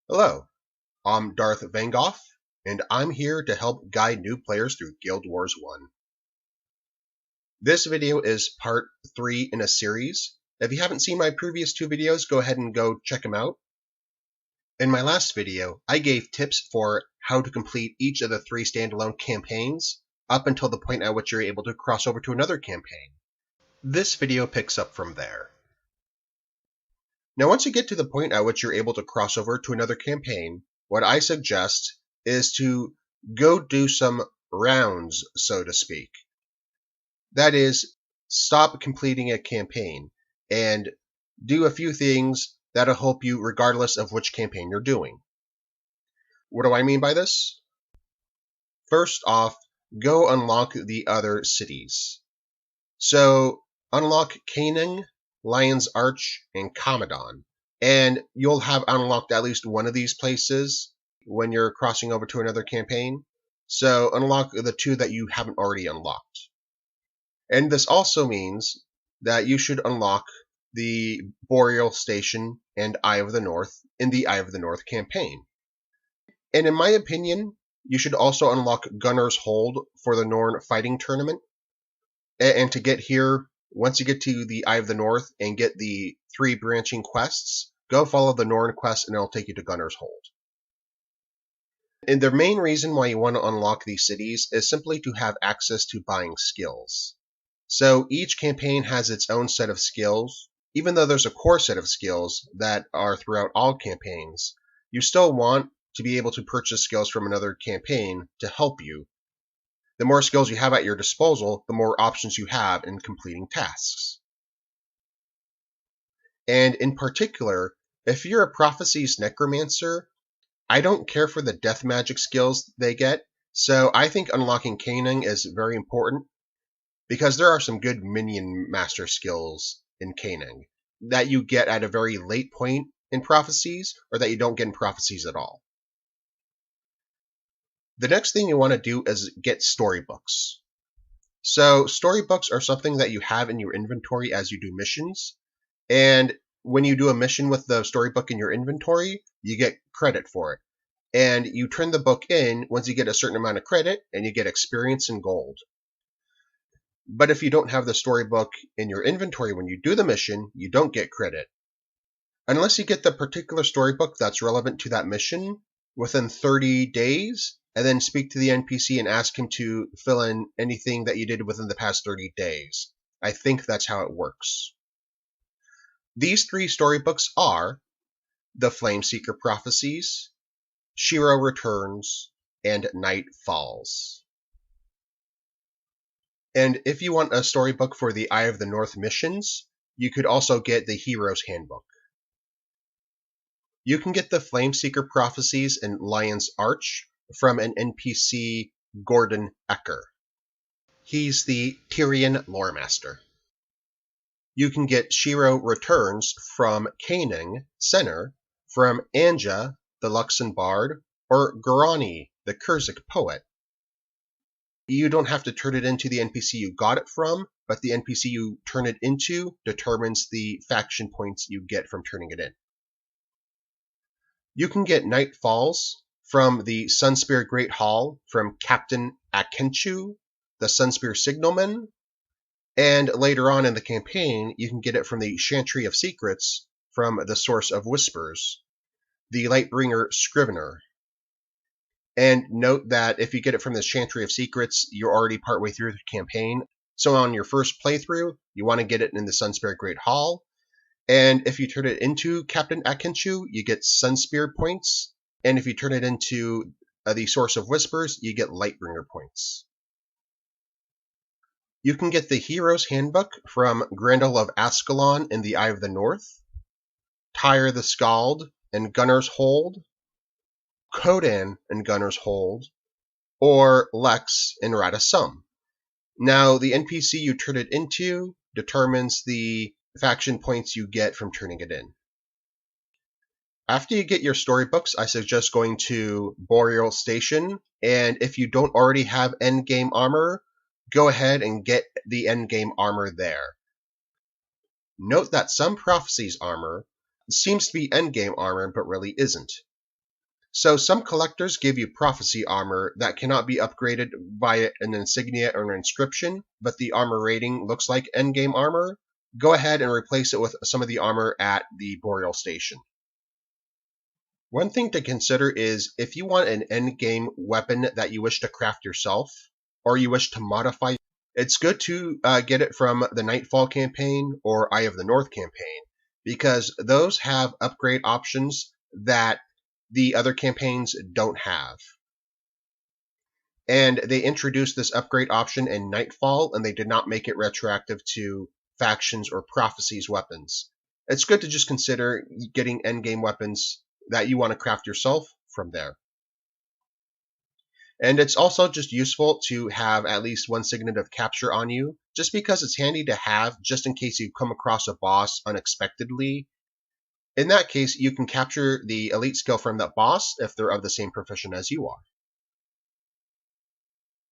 Hello, I'm Darth Vangoff, and I'm here to help guide new players through Guild Wars 1. This video is part 3 in a series. If you haven't seen my previous 2 videos, go ahead and go check them out. In my last video, I gave tips for how to complete each of the 3 standalone campaigns up until the point at which you're able to cross over to another campaign. This video picks up from there. Now, once you get to the point at which you're able to cross over to another campaign, what I suggest is to go do some rounds, so to speak. That is, stop completing a campaign and do a few things that'll help you regardless of which campaign you're doing. What do I mean by this? First off, go unlock the other cities. So, unlock Canaan, Lion's Arch, and Commodon. And you'll have unlocked at least one of these places when you're crossing over to another campaign. So unlock the 2 that you haven't already unlocked. And this also means that you should unlock the Boreal Station and Eye of the North in the Eye of the North campaign. And in my opinion, you should also unlock Gunner's Hold for the Norn Fighting Tournament. And to get here, once you get to the Eye of the North and get the 3 branching quests, go follow the Norn quest and it'll take you to Gunner's Hold. And the main reason why you want to unlock these cities is simply to have access to buying skills. So each campaign has its own set of skills. Even though there's a core set of skills that are throughout all campaigns, you still want to be able to purchase skills from another campaign to help you. The more skills you have at your disposal, the more options you have in completing tasks. And in particular, if you're a Prophecy's Necromancer, I don't care for the death magic skills they get, so I think unlocking Canaan is very important, because there are some good minion master skills in Canaan that you get at a very late point in Prophecies, or that you don't get in Prophecies at all. The next thing you want to do is get storybooks. So storybooks are something that you have in your inventory as you do missions, and when you do a mission with the storybook in your inventory, you get credit for it. And you turn the book in once you get a certain amount of credit, and you get experience and gold. But if you don't have the storybook in your inventory when you do the mission, you don't get credit. Unless you get the particular storybook that's relevant to that mission within 30 days, and then speak to the NPC and ask him to fill in anything that you did within the past 30 days. I think that's how it works. These 3 storybooks are the Flameseeker Prophecies, Shiro Returns, and Night Falls. And if you want a storybook for the Eye of the North missions, you could also get the Hero's Handbook. You can get the Flameseeker Prophecies and Lion's Arch from an NPC, Gordon Ecker. He's the Tyrian Loremaster. You can get Shiro Returns from Canaan, Senner, from Anja, the Luxon Bard, or Gorani, the Kurzik Poet. You don't have to turn it into the NPC you got it from, but the NPC you turn it into determines the faction points you get from turning it in. You can get Night Falls from the Sunspear Great Hall from Captain Akenchu, the Sunspear Signalman, and later on in the campaign, you can get it from the Chantry of Secrets from the Source of Whispers, the Lightbringer Scrivener. And note that if you get it from the Chantry of Secrets, you're already partway through the campaign. So on your first playthrough, you want to get it in the Sunspear Great Hall. And if you turn it into Captain Akenchu, you get Sunspear points. And if you turn it into the Source of Whispers, you get Lightbringer points. You can get the Hero's Handbook from Grendel of Ascalon in the Eye of the North, Tyre the Scald and Gunner's Hold, Codan and Gunner's Hold, or Lex in Radasum. Now, the NPC you turn it into determines the faction points you get from turning it in. After you get your storybooks, I suggest going to Boreal Station, and if you don't already have endgame armor, go ahead and get the endgame armor there. Note that some Prophecies armor seems to be endgame armor, but really isn't. So some collectors give you prophecy armor that cannot be upgraded via an insignia or an inscription, but the armor rating looks like endgame armor. Go ahead and replace it with some of the armor at the Boreal Station. One thing to consider is if you want an endgame weapon that you wish to craft yourself, or you wish to modify, it's good to get it from the Nightfall campaign or Eye of the North campaign, because those have upgrade options that the other campaigns don't have. And they introduced this upgrade option in Nightfall, and they did not make it retroactive to factions or prophecies weapons. It's good to just consider getting endgame weapons that you want to craft yourself from there. And it's also just useful to have at least one signet of capture on you, just because it's handy to have just in case you come across a boss unexpectedly. In that case, you can capture the elite skill from that boss if they're of the same profession as you are.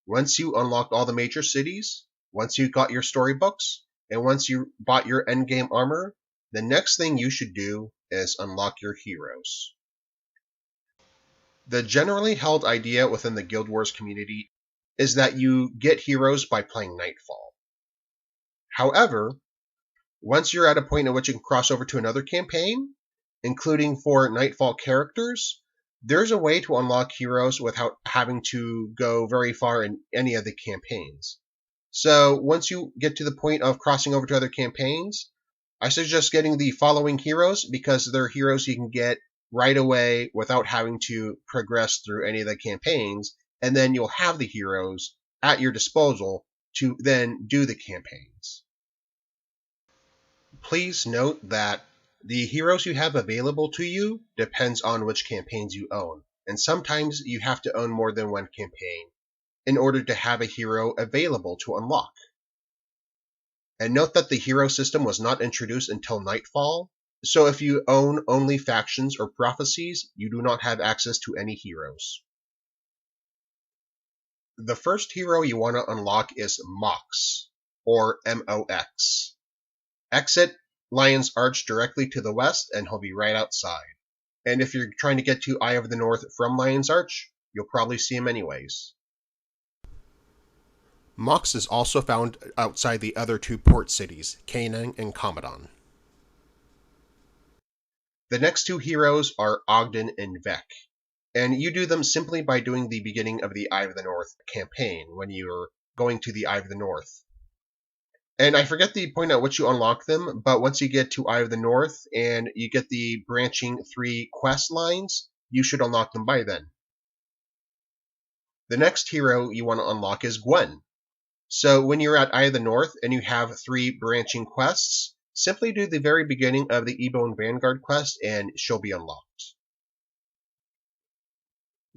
Once you unlocked all the major cities, once you got your storybooks, and once you bought your endgame armor, the next thing you should do is unlock your heroes. The generally held idea within the Guild Wars community is that you get heroes by playing Nightfall. However, once you're at a point at which you can cross over to another campaign, including for Nightfall characters, there's a way to unlock heroes without having to go very far in any of the campaigns. So once you get to the point of crossing over to other campaigns, I suggest getting the following heroes because they're heroes you can get right away without having to progress through any of the campaigns, and then you'll have the heroes at your disposal to then do the campaigns. Please note that the heroes you have available to you depends on which campaigns you own, and sometimes you have to own more than one campaign in order to have a hero available to unlock. And note that the hero system was not introduced until Nightfall, so if you own only factions or prophecies, you do not have access to any heroes. The first hero you want to unlock is Mox, or MOX. Exit Lion's Arch directly to the west and he'll be right outside. And if you're trying to get to Eye of the North from Lion's Arch, you'll probably see him anyways. Mox is also found outside the other two port cities, Canaan and Commodon. The next two heroes are Ogden and Vec, and you do them simply by doing the beginning of the Eye of the North campaign when you're going to the Eye of the North. And I forget the point at which you unlock them, but once you get to Eye of the North and you get the branching 3 quest lines, you should unlock them by then. The next hero you want to unlock is Gwen. So when you're at Eye of the North and you have 3 branching quests, simply do the very beginning of the Ebone Vanguard quest and she'll be unlocked.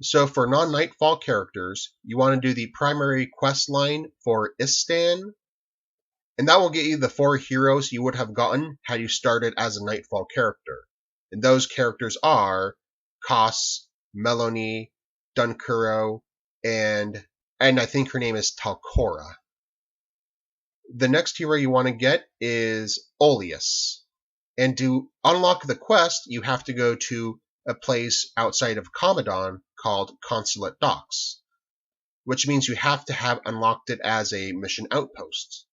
So for non-Nightfall characters, you want to do the primary quest line for Istan, and that will get you the 4 heroes you would have gotten had you started as a Nightfall character. And those characters are Kos, Melanie, Dunkuro, and I think her name is Talcora. The next hero you want to get is Oleus. And to unlock the quest, you have to go to a place outside of Commodon called Consulate Docks, which means you have to have unlocked it as a mission outpost.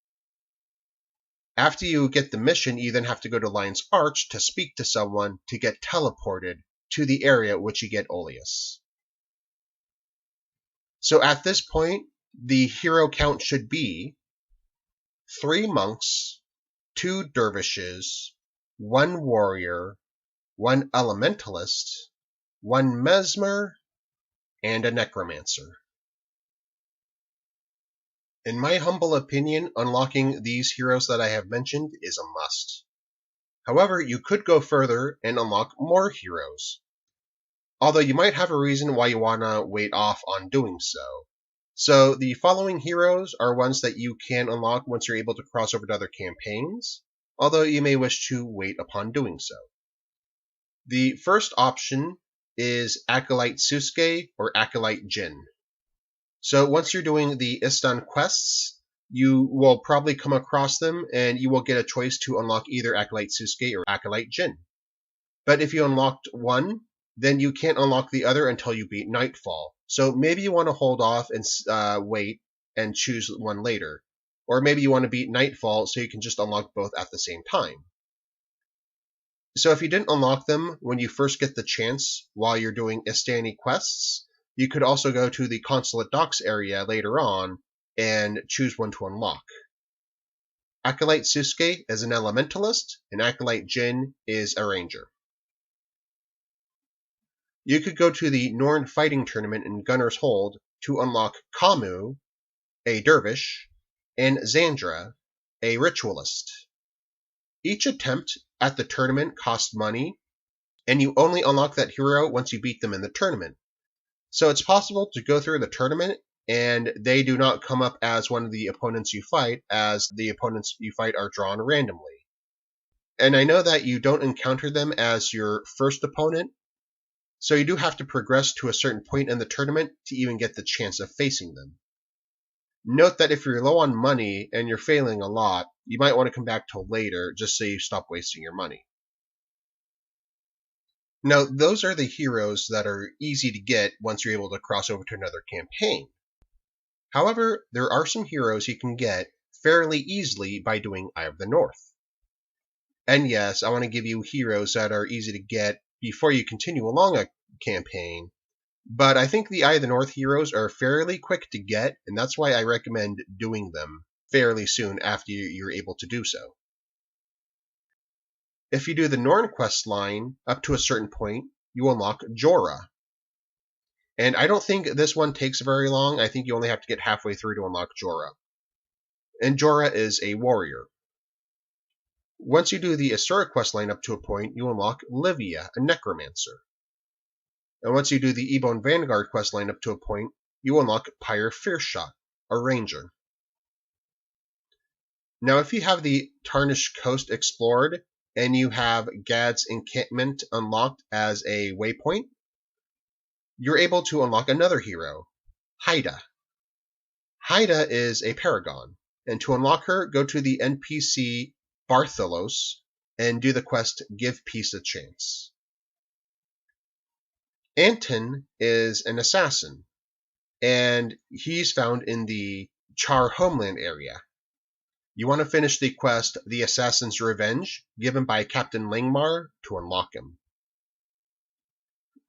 After you get the mission, you then have to go to Lion's Arch to speak to someone to get teleported to the area which you get Oleus. So at this point, the hero count should be 3 monks, 2 dervishes, 1 warrior, 1 elementalist, 1 mesmer, and a necromancer. In my humble opinion, unlocking these heroes that I have mentioned is a must. However, you could go further and unlock more heroes, although you might have a reason why you want to wait off on doing so. So the following heroes are ones that you can unlock once you're able to cross over to other campaigns, although you may wish to wait upon doing so. The first option is Acolyte Susuke or Acolyte Jin. So once you're doing the Istan quests, you will probably come across them and you will get a choice to unlock either Acolyte Susuke or Acolyte Jin. But if you unlocked one, then you can't unlock the other until you beat Nightfall. So maybe you want to hold off and wait and choose one later. Or maybe you want to beat Nightfall so you can just unlock both at the same time. So if you didn't unlock them when you first get the chance while you're doing Istani quests, you could also go to the Consulate Docks area later on and choose one to unlock. Acolyte Susuke is an Elementalist, and Acolyte Jin is a Ranger. You could go to the Norn Fighting Tournament in Gunner's Hold to unlock Kamu, a Dervish, and Xandra, a Ritualist. Each attempt at the tournament costs money, and you only unlock that hero once you beat them in the tournament. So it's possible to go through the tournament and they do not come up as one of the opponents you fight, as the opponents you fight are drawn randomly. And I know that you don't encounter them as your first opponent, so you do have to progress to a certain point in the tournament to even get the chance of facing them. Note that if you're low on money and you're failing a lot, you might want to come back till later just so you stop wasting your money. Now, those are the heroes that are easy to get once you're able to cross over to another campaign. However, there are some heroes you can get fairly easily by doing Eye of the North. And yes, I want to give you heroes that are easy to get before you continue along a campaign, but I think the Eye of the North heroes are fairly quick to get, and that's why I recommend doing them fairly soon after you're able to do so. If you do the Norn quest line up to a certain point, you unlock Jorah. And I don't think this one takes very long. I think you only have to get halfway through to unlock Jorah. And Jorah is a warrior. Once you do the Asura quest line up to a point, you unlock Livia, a necromancer. And once you do the Ebon Vanguard quest line up to a point, you unlock Pyre Fierceshot, a ranger. Now, if you have the Tarnished Coast explored, and you have Gad's encampment unlocked as a waypoint, you're able to unlock another hero, Haida. Haida is a paragon, and to unlock her, go to the NPC Bartholos and do the quest Give Peace a Chance. Anton is an assassin, and he's found in the Char Homeland area. You want to finish the quest The Assassin's Revenge, given by Captain Langmar, to unlock him.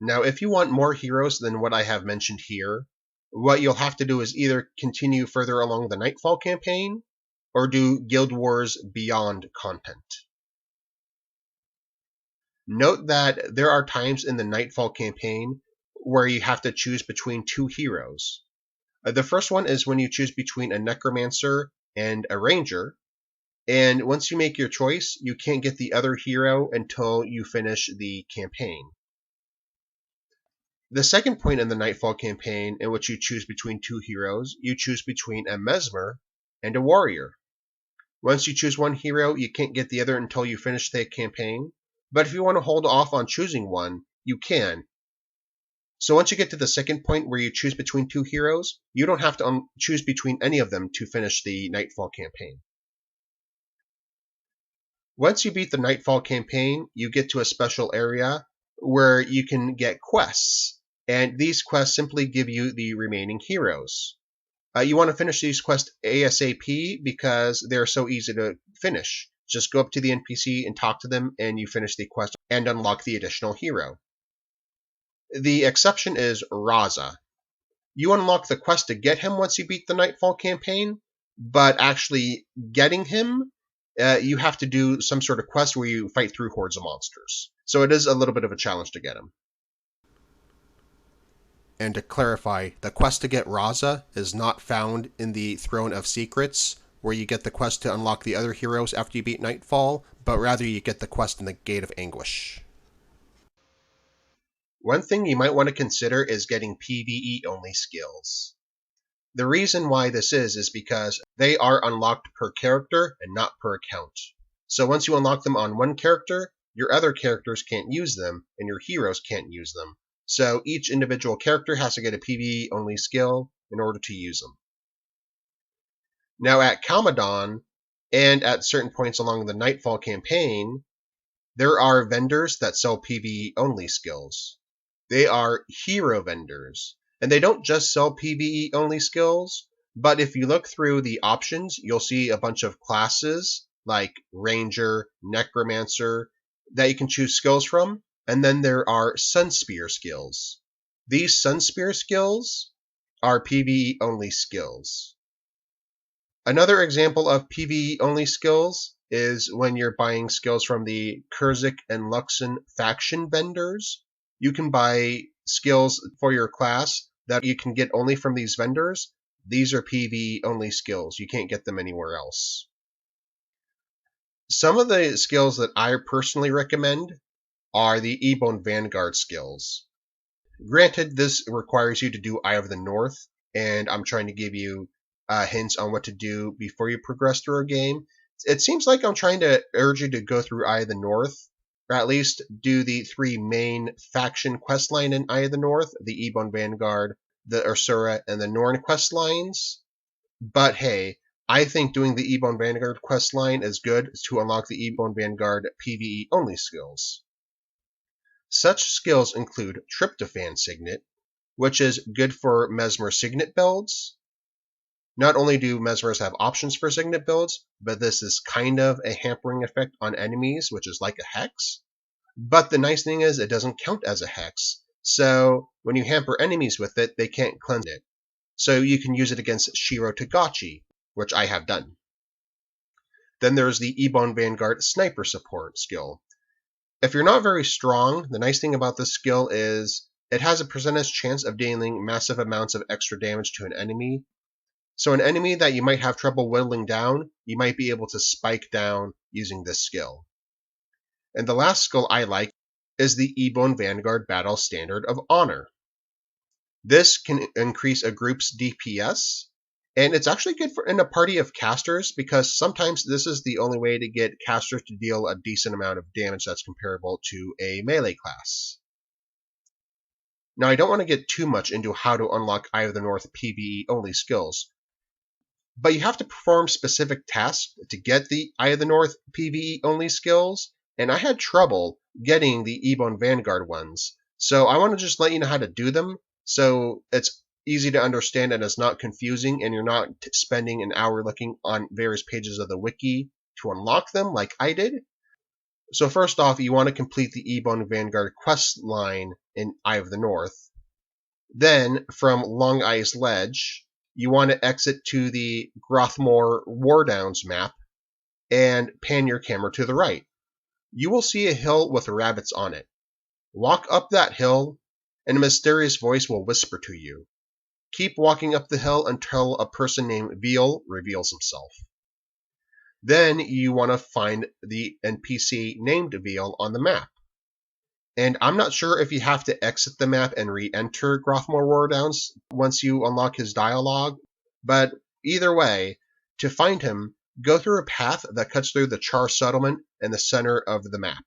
Now, if you want more heroes than what I have mentioned here, what you'll have to do is either continue further along the Nightfall campaign, or do Guild Wars Beyond content. Note that there are times in the Nightfall campaign where you have to choose between two heroes. The first one is when you choose between a Necromancer and a Ranger, and once you make your choice, you can't get the other hero until you finish the campaign. The second point in the Nightfall campaign, in which you choose between two heroes, you choose between a Mesmer and a Warrior. Once you choose one hero, you can't get the other until you finish the campaign, but if you want to hold off on choosing one, you can. So once you get to the second point where you choose between two heroes, you don't have to choose between any of them to finish the Nightfall campaign. Once you beat the Nightfall campaign, you get to a special area where you can get quests, and these quests simply give you the remaining heroes. You want to finish these quests ASAP because they're so easy to finish. Just go up to the NPC and talk to them, and you finish the quest and unlock the additional hero. The exception is Raza. You unlock the quest to get him once you beat the Nightfall campaign, but actually getting him, you have to do some sort of quest where you fight through hordes of monsters. So it is a little bit of a challenge to get him. And to clarify, the quest to get Raza is not found in the Throne of Secrets, where you get the quest to unlock the other heroes after you beat Nightfall, but rather you get the quest in the Gate of Anguish. One thing you might want to consider is getting PvE-only skills. The reason why this is because they are unlocked per character and not per account. So once you unlock them on one character, your other characters can't use them, and your heroes can't use them. So each individual character has to get a PvE-only skill in order to use them. Now at Kalmadon, and at certain points along the Nightfall campaign, there are vendors that sell PvE-only skills. They are hero vendors, and they don't just sell PvE only skills, but if you look through the options, you'll see a bunch of classes like Ranger, Necromancer that you can choose skills from, and then there are Sunspear skills. These Sunspear skills are PvE only skills. Another example of PvE only skills is when you're buying skills from the Kurzik and Luxon faction vendors. You can buy skills for your class that you can get only from these vendors. These are PvE only skills. You can't get them anywhere else. Some of the skills that I personally recommend are the Ebon Vanguard skills. Granted, this requires you to do Eye of the North, and I'm trying to give you hints on what to do before you progress through a game. It seems like I'm trying to urge you to go through Eye of the North, or at least do the three main faction quest line in Eye of the North, the Ebon Vanguard, the Ursura, and the Norn quest lines. But hey, I think doing the Ebon Vanguard quest line is good to unlock the Ebon Vanguard PvE only skills. Such skills include Tryptophan Signet, which is good for Mesmer Signet builds. Not only do Mesmers have options for Signet builds, but this is kind of a hampering effect on enemies, which is like a Hex. But the nice thing is it doesn't count as a Hex, so when you hamper enemies with it, they can't cleanse it. So you can use it against Shiro Togachi, which I have done. Then there's the Ebon Vanguard Sniper Support skill. If you're not very strong, the nice thing about this skill is it has a percentage chance of dealing massive amounts of extra damage to an enemy. So an enemy that you might have trouble whittling down, you might be able to spike down using this skill. And the last skill I like is the Ebon Vanguard Battle Standard of Honor. This can increase a group's DPS, and it's actually good for in a party of casters because sometimes this is the only way to get casters to deal a decent amount of damage that's comparable to a melee class. Now, I don't want to get too much into how to unlock Eye of the North PvE only skills, but you have to perform specific tasks to get the Eye of the North PvE only skills, and I had trouble getting the Ebon Vanguard ones, so I want to just let you know how to do them so it's easy to understand and it's not confusing and you're not spending an hour looking on various pages of the wiki to unlock them like I did. So first off, you want to complete the Ebon Vanguard quest line in Eye of the North. Then, from Long Eyes Ledge, you want to exit to the Grothmore War Downs map and pan your camera to the right. You will see a hill with rabbits on it. Walk up that hill, and a mysterious voice will whisper to you. Keep walking up the hill until a person named Veal reveals himself. Then you want to find the NPC named Veal on the map. And I'm not sure if you have to exit the map and re-enter Grothmore War Downs once you unlock his dialogue, but either way, to find him, go through a path that cuts through the Char settlement in the center of the map.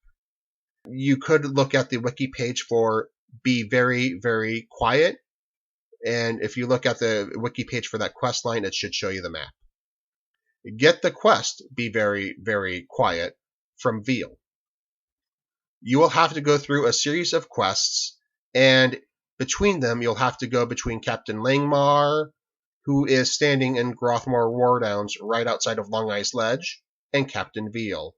You could look at the wiki page for Be Very, Very Quiet, and if you look at the wiki page for that quest line, it should show you the map. Get the quest, Be Very, Very Quiet, from Veal. You will have to go through a series of quests, and between them, you'll have to go between Captain Langmar, who is standing in Grothmore War Downs right outside of Long Eyes Ledge, and Captain Veal.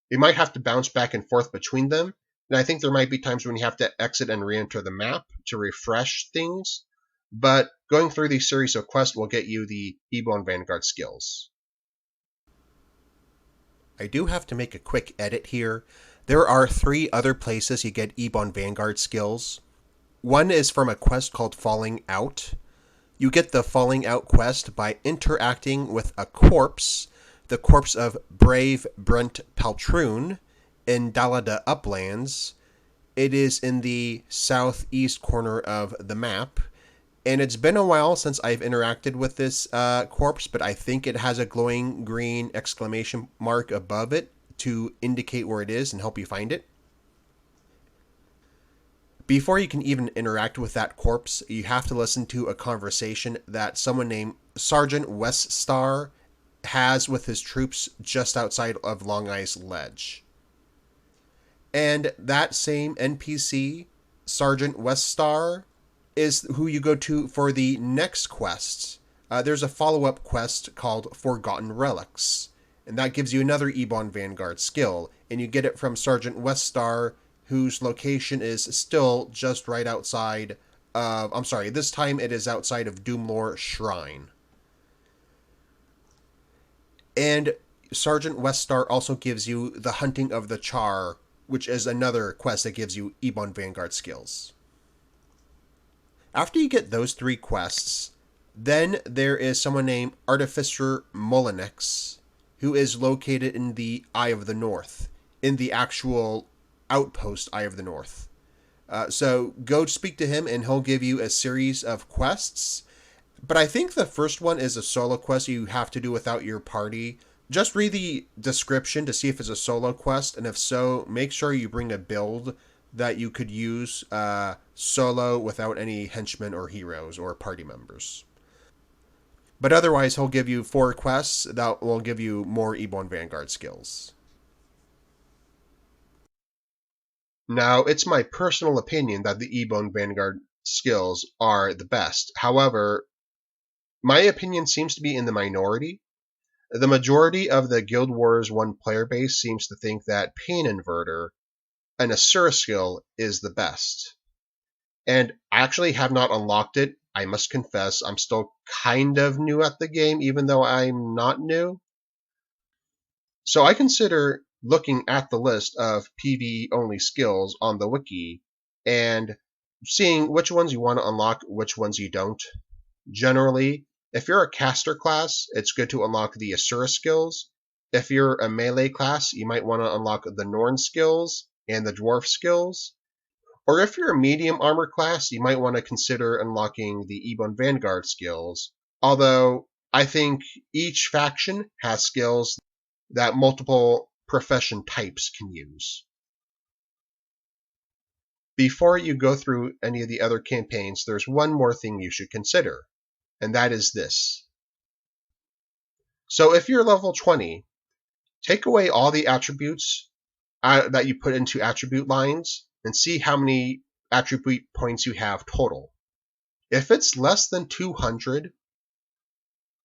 You might have to bounce back and forth between them, and I think there might be times when you have to exit and re-enter the map to refresh things, but going through these series of quests will get you the Ebon Vanguard skills. I do have to make a quick edit here. There are 3 other places you get Ebon Vanguard skills. One is from a quest called Falling Out. You get the Falling Out quest by interacting with a corpse, the corpse of Brave Brent Paltroon, in Dalada Uplands. It is in the southeast corner of the map, and it's been a while since I've interacted with this corpse, but I think it has a glowing green exclamation mark above it to indicate where it is and help you find it. Before you can even interact with that corpse, you have to listen to a conversation that someone named Sergeant Weststar has with his troops just outside of Long Eyes Ledge. And that same NPC Sergeant Westar is who you go to for the next quest. There's a follow-up quest called Forgotten Relics, and that gives you another Ebon Vanguard skill, and you get it from Sergeant Westar, whose location is still just right outside of... I'm sorry, this time it is outside of Doomlore Shrine. And Sergeant Westar also gives you the Hunting of the Char, which is another quest that gives you Ebon Vanguard skills. After you get those three quests, then there is someone named Artificer Molinex, who is located in the Eye of the North, in the actual outpost Eye of the North. So go speak to him and he'll give you a series of quests. But I think the first one is a solo quest you have to do without your party. Just read the description to see if it's a solo quest, and if so, make sure you bring a build that you could use solo without any henchmen or heroes or party members. But otherwise, he'll give you 4 quests that will give you more Ebon Vanguard skills. Now, it's my personal opinion that the Ebon Vanguard skills are the best. However, my opinion seems to be in the minority. The majority of the Guild Wars 1 player base seems to think that Pain Inverter, an Asura skill, is the best. And I actually have not unlocked it. I must confess, I'm still kind of new at the game, even though I'm not new. So I consider looking at the list of PvE-only skills on the wiki and seeing which ones you want to unlock, which ones you don't. Generally, if you're a caster class, it's good to unlock the Asura skills. If you're a melee class, you might want to unlock the Norn skills and the Dwarf skills. Or if you're a medium armor class, you might want to consider unlocking the Ebon Vanguard skills. Although, I think each faction has skills that multiple profession types can use. Before you go through any of the other campaigns, there's one more thing you should consider, and that is this. So if you're level 20, take away all the attributes that you put into attribute lines and see how many attribute points you have total. If it's less than 200,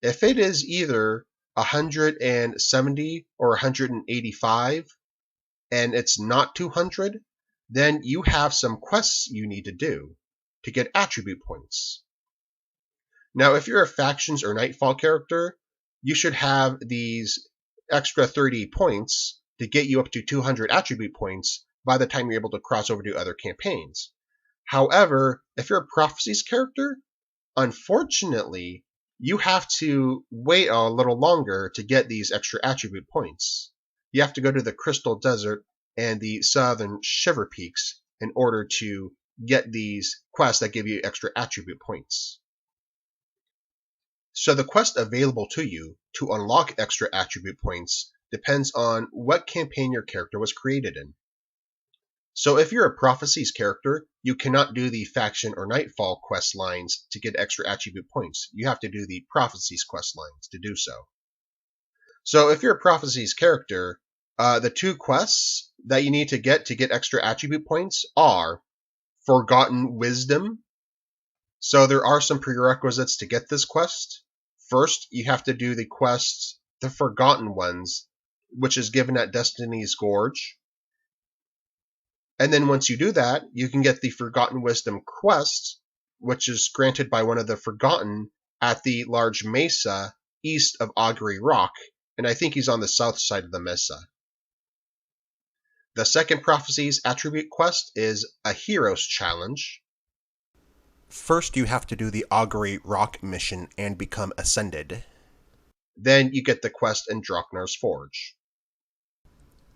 if it is either 170 or 185, and it's not 200, then you have some quests you need to do to get attribute points. Now, if you're a Factions or Nightfall character, you should have these extra 30 points to get you up to 200 attribute points by the time you're able to cross over to other campaigns. However, if you're a Prophecies character, unfortunately, you have to wait a little longer to get these extra attribute points. You have to go to the Crystal Desert and the Southern Shiver Peaks in order to get these quests that give you extra attribute points. So the quest available to you to unlock extra attribute points depends on what campaign your character was created in. So if you're a Prophecies character, you cannot do the Faction or Nightfall quest lines to get extra attribute points. You have to do the Prophecies quest lines to do so. So if you're a Prophecies character, the 2 quests that you need to get extra attribute points are Forgotten Wisdom. So there are some prerequisites to get this quest. First, you have to do the quest, the Forgotten Ones, which is given at Destiny's Gorge. And then once you do that, you can get the Forgotten Wisdom quest, which is granted by one of the Forgotten at the large mesa east of Augury Rock, and I think he's on the south side of the mesa. The second Prophecies attribute quest is a Hero's Challenge. First, you have to do the Augury Rock mission and become Ascended. Then you get the quest in Draknar's Forge.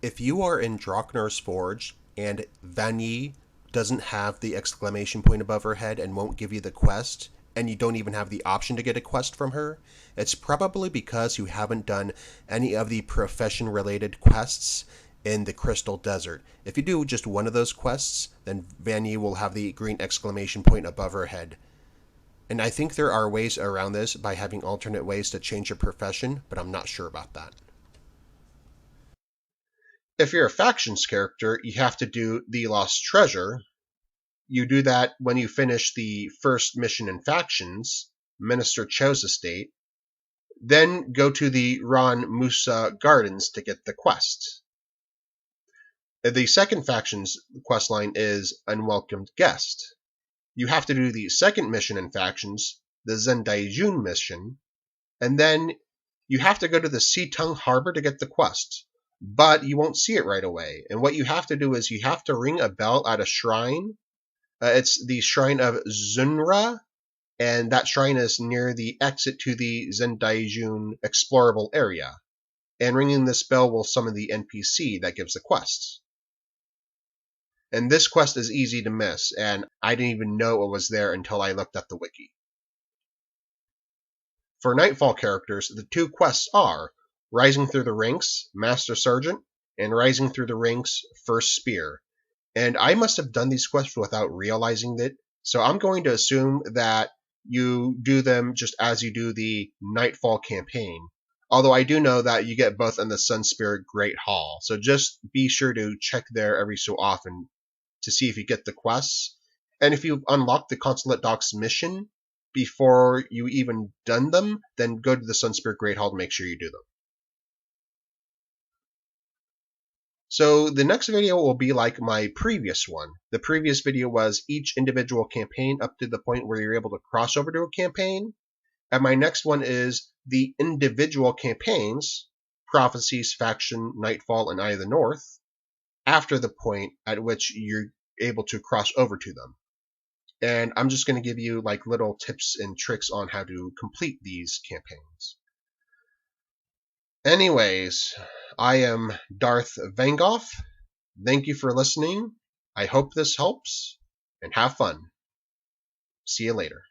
If you are in Draknar's Forge and Vanyee doesn't have the exclamation point above her head and won't give you the quest, and you don't even have the option to get a quest from her, it's probably because you haven't done any of the profession-related quests in the Crystal Desert. If you do just one of those quests, then Vanyee will have the green exclamation point above her head. And I think there are ways around this by having alternate ways to change your profession, but I'm not sure about that. If you're a Factions character, you have to do the Lost Treasure. you do that when you finish the first mission in Factions, Minister Cho's estate, then go to the Ron Musa Gardens to get the quest. The second Factions questline is Unwelcomed Guest. You have to do the second mission in Factions, the Zendaijun mission, and then you have to go to the Seatung Harbor to get the quest, but you won't see it right away. And what you have to do is you have to ring a bell at a shrine. It's the Shrine of Zunra, and that shrine is near the exit to the Zendaijun explorable area. And ringing this bell will summon the NPC that gives the quests. And this quest is easy to miss, and I didn't even know it was there until I looked at the wiki. For Nightfall characters, the two quests are Rising Through the Ranks, Master Sergeant, and Rising Through the Ranks, First Spear. And I must have done these quests without realizing it, so I'm going to assume that you do them just as you do the Nightfall campaign. Although I do know that you get both in the Sun Spirit Great Hall, so just be sure to check there every so often to see if you get the quests. And if you've unlocked the Consulate Docks mission before you even done them, then go to the Sun Spirit Great Hall to make sure you do them. So the next video will be like my previous one. The previous video was each individual campaign up to the point where you're able to cross over to a campaign. And my next one is the individual campaigns, Prophecies, Faction, Nightfall, and Eye of the North, after the point at which you're able to cross over to them. And I'm just going to give you like little tips and tricks on how to complete these campaigns. Anyways, I am Darth Vangoff. Thank you for listening. I hope this helps, and have fun. See you later.